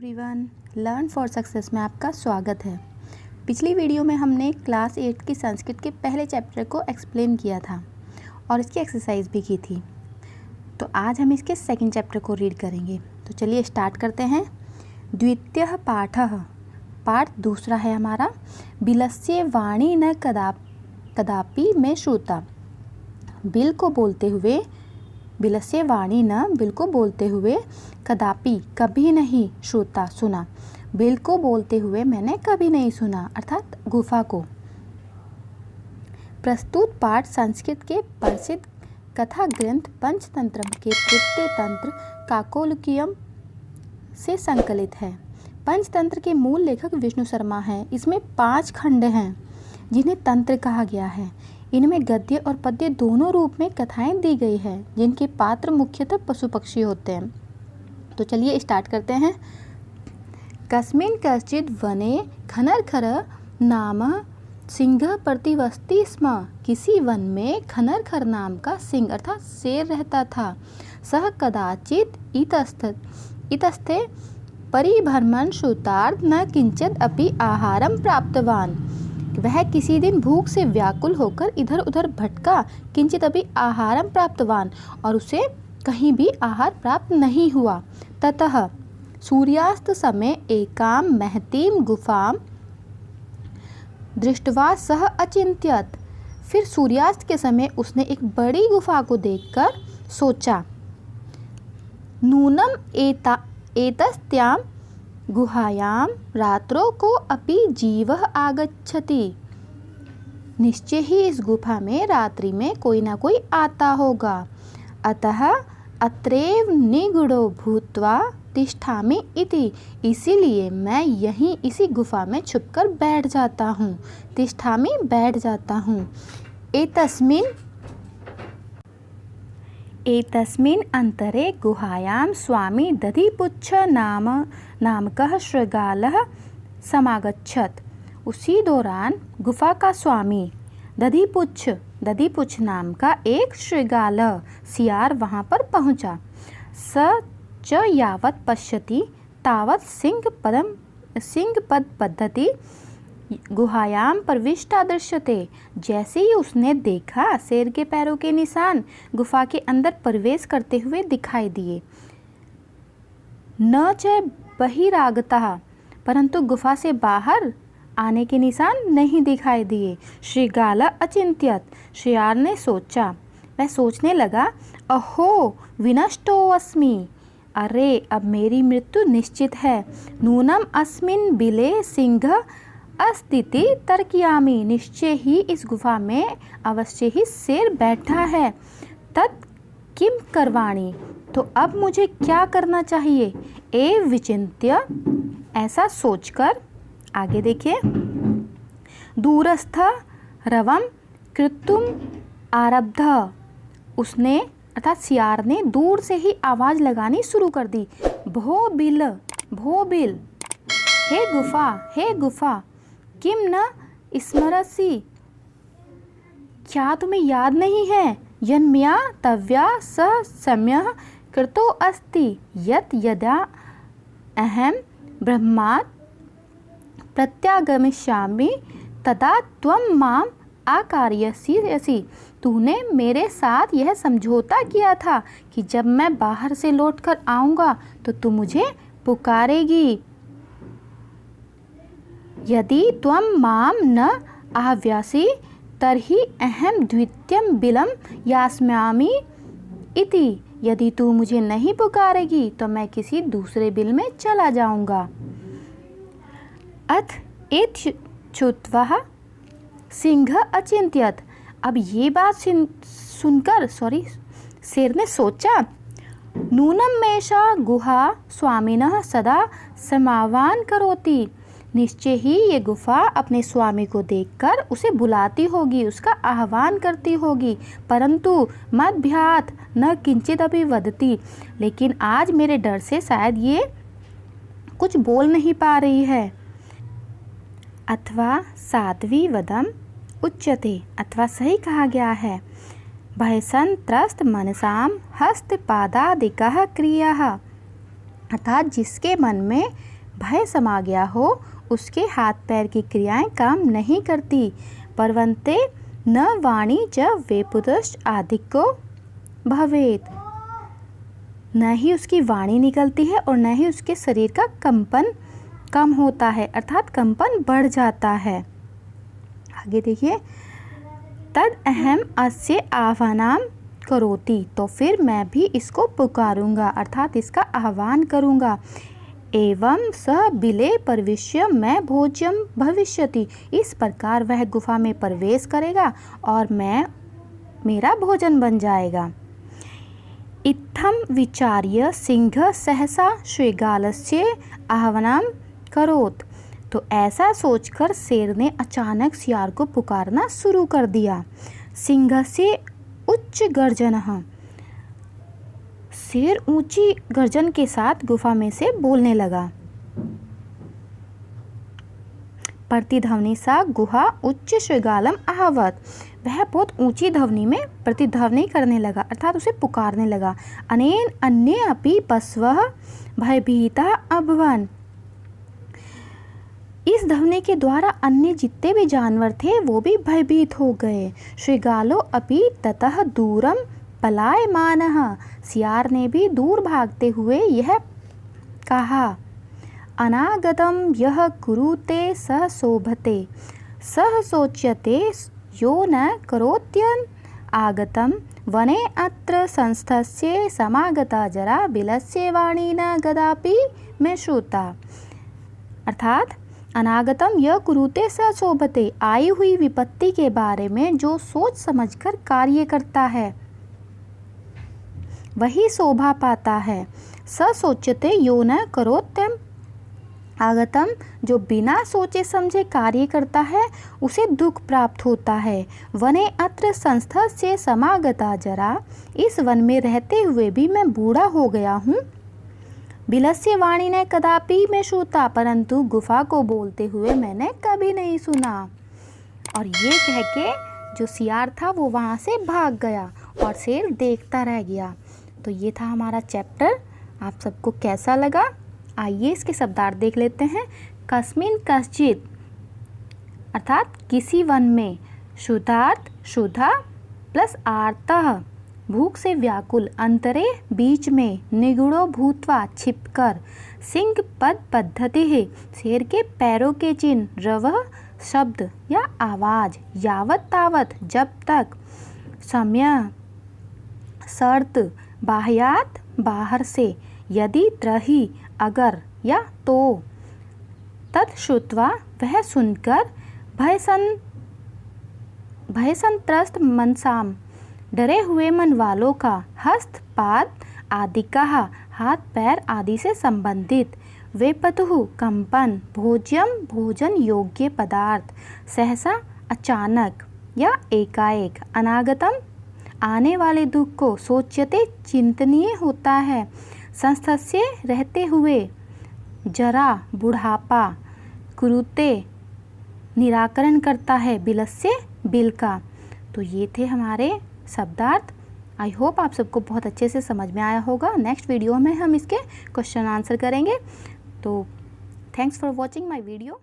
Everyone, learn for success में आपका स्वागत है। पिछली वीडियो में हमने क्लास 8 की संस्कृत के पहले चैप्टर को एक्सप्लेन किया था और इसकी एक्सरसाइज भी की थी। तो आज हम इसके सेकंड चैप्टर को रीड करेंगे। तो चलिए स्टार्ट करते हैं। द्वितीयः पाठः, पाठ दूसरा है हमारा। बिलस्य वाणी न कदापि में श्रोता। बिल को बोलते हुए, बिलस्य वाणी न, बिल को बोलते हुए, कदापि कभी नहीं, श्रोता सुना। बिल को बोलते हुए मैंने कभी नहीं सुना, अर्थात गुफा को। प्रस्तुत पाठ संस्कृत के प्रसिद्ध कथा ग्रंथ पंचतंत्र के तृतीय तंत्र काकोलकीयम से संकलित है। पंचतंत्र के मूल लेखक विष्णु शर्मा हैं। इसमें 5 खंड हैं जिन्हें तंत्र कहा गया है। इनमें गद्य और पद्य दोनों रूप में कथाएं दी गई है, जिनके पात्र मुख्यतः पशु पक्षी होते हैं। तो चलिए स्टार्ट करते हैं। कस्मिन् कश्चित् वने खनरखर नाम सिंह प्रतिवसति स्म। किसी वन में खनरखर नाम का सिंह अर्थात शेर रहता था। सह कदाचित् इतस्थे परिभ्रमण श्रुतार्थ न किंचित अपि आहारम प्राप्तवान। वह किसी दिन भूख से व्याकुल होकर इधर उधर भटका, किंचित अभी आहारम प्राप्तवान, और उसे कहीं भी आहार प्राप्त नहीं हुआ। ततः सूर्यास्त समय एकां महतीं गुफां दृष्ट्वा सह अचिंत्यत। फिर सूर्यास्त के समय उसने एक बड़ी गुफा को देखकर सोचा, नूनम एतस्यां गुहायां रात्रो को अपि जीवः आगच्छति। निश्चय ही इस गुफा में रात्रि में कोई ना कोई आता होगा। अतः अत्रैव निगूढ़ो भूत्वा तिष्ठामि इति। इसीलिए मैं यहीं इसी गुफा में छुपकर बैठ जाता हूँ। तिष्ठामि बैठ जाता हूँ। एतस्मिन् अंतरे गुहायां स्वामी दधिपुच्छ नामकः शृगालः समागच्छत्। उसी दौरान गुफा का स्वामी दधिपुच्छ नाम का एक शृगाल सियार वहाँ पर पहुँचा। स च यावत् पश्यति तावत् सिंहपद पद्धति गुहायां प्रविष्टा दृश्यते। जैसे ही उसने देखा, शेर के पैरों के निशान गुफा के अंदर प्रवेश करते हुए दिखाई दिए। न च बहिरागतः, परंतु गुफा से बाहर आने के निशान नहीं दिखाई दिए। श्रीगाल अचिंत्यत, श्रियार ने सोचा, वह सोचने लगा, अहो विनष्टोऽस्मि, अरे अब मेरी मृत्यु निश्चित है। नूनम अस्मिन् बिले सिंह अस्तिति तर्कयामि, निश्चय ही इस गुफा में अवश्य ही शेर बैठा है। तत् किम करवाणी, तो अब मुझे क्या करना चाहिए। एव विचिन्त्य, ऐसा सोचकर आगे देखिए। दूरस्थ रवम कृतुम आरब्ध, उसने अर्थात सियार ने दूर से ही आवाज लगानी शुरू कर दी। भो बिल, हे गुफा, किम न स्मरसि, क्या तुम्हें याद नहीं है। यन्मया तव्या स सम्यः कृतो अस्ति यत् यदा अहम ब्रह्मात् प्रत्यागमिष्यामि तदा त्वं माम आकार्यसि। तूने मेरे साथ यह समझौता किया था कि जब मैं बाहर से लौटकर आऊँगा तो तू मुझे पुकारेगी। यदि त्वं माम न आह्वयसि तर्हि अहम द्वितीयं बिलं यास्यामि इति। यदि तू मुझे नहीं पुकारेगी तो मैं किसी दूसरे बिल में चला जाऊंगा। अथ एतच्छ्रुत्वा सिंह अचिंत्यत, अब ये बात सुनकर शेर ने सोचा, नूनम मेषा गुहा स्वामिनः सदा समावान करोति। निश्चय ही ये गुफा अपने स्वामी को देखकर उसे बुलाती होगी, उसका आह्वान करती होगी। परंतु मद्भ्यात् न किंचित अपि वदति, लेकिन आज मेरे डर से शायद ये कुछ बोल नहीं पा रही है। अथवा साध्वी वदम उच्यते, अथवा सही कहा गया है। भयसन त्रस्त मनसाम हस्तपादादिकः क्रियाः, अर्थात जिसके मन में भय समा गया हो, उसके हाथ पैर की क्रियाएं काम नहीं करती। परवन्ते न वाणी च वेपुतश्च आधिक्यो भवेत। न ही उसकी वाणी निकलती है और न ही उसके शरीर का कंपन कम होता है, अर्थात कंपन बढ़ जाता है। आगे देखिए, तद अहम अस्य आह्वानाम करोति, तो फिर मैं भी इसको पुकारूंगा, अर्थात इसका आह्वान करूंगा। एवं स बिले प्रविश्य मैं भोज्यम भविष्यति, इस प्रकार वह गुफा में प्रवेश करेगा और मेरा भोजन बन जाएगा। इत्थम विचार्य सिंह सहसा शृगालस्य आह्वानं करोत्, तो ऐसा सोचकर शेर ने अचानक सियार को पुकारना शुरू कर दिया। सिंहस्य उच्च गर्जनः, शेर ऊंची गर्जन के साथ गुफा में से बोलने लगा। प्रतिध्वनि सा गुहा उच्च शृगालम आहवत, वह बहुत ऊंची ध्वनि में प्रतिध्वनि करने लगा, अर्थात उसे पुकारने लगा। अनेन अन्ये अपि पशवः भयभीता अभवन्, इस ध्वनि के द्वारा अन्य जितने भी जानवर थे वो भी भयभीत हो गए। शृगालो अपि ततः दूरम पलायमानः, सियार ने भी दूर भागते हुए यह कहा। अनागतम यह कुरुते सह शोभते, सह सोच्यते यो न करोत्यन आगतम वने अत्र संस्थस्य समागता जरा बिलस्य वाणी न गदापि में श्रुता, अर्थात अनागतम यह कुरुते स शोभते, आई हुई विपत्ति के बारे में जो सोच समझकर कार्य करता है वही शोभा पाता है। स सोच्यते यो न करोत्यम आगतम, जो बिना सोचे समझे कार्य करता है उसे दुख प्राप्त होता है। वने अत्र संस्था से समागता जरा, इस वन में रहते हुए भी मैं बूढ़ा हो गया हूँ। बिलस्य वाणी ने कदापि में श्रुता, परंतु गुफा को बोलते हुए मैंने कभी नहीं सुना। और ये कह के जो सियार था वो वहाँ से भाग गया और शेर देखता रह गया। तो ये था हमारा चैप्टर। आप सबको कैसा लगा? आइए इसके शब्दार्थ देख लेते हैं। कस्मिन कश्चित, अर्थात किसी वन में, शुद्धार्थ शुद्धा प्लस आर्तः, भूख से व्याकुल, अंतरे बीच में, निगुणो भूत्वा छिपकर, सिंह पद पद्धति है, शेर के पैरों के चिन्ह, रवः शब्द या आवाज, यावत तावत जब तक, समय शर्त, बाह्यात बाहर से, यदि त्रही अगर या तो, तत्श्रुत्वा वह सुनकर, भयसंत्रस्त मनसाम, डरे हुए मन वालों का, हस्त पाद आदि का, हाथ पैर आदि से संबंधित, वेपतुः कंपन, भोज्यम भोजन योग्य पदार्थ, सहसा अचानक या एकाएक, अनागतम आने वाले दुख को, सोच्यते चिंतनीय होता है, संस्थस्य रहते हुए, जरा बुढ़ापा, कुरुते निराकरण करता है, बिलस्य बिल का। तो ये थे हमारे शब्दार्थ। आई होप आप सबको बहुत अच्छे से समझ में आया होगा। नेक्स्ट वीडियो में हम इसके क्वेश्चन आंसर करेंगे। तो thanks for watching my video.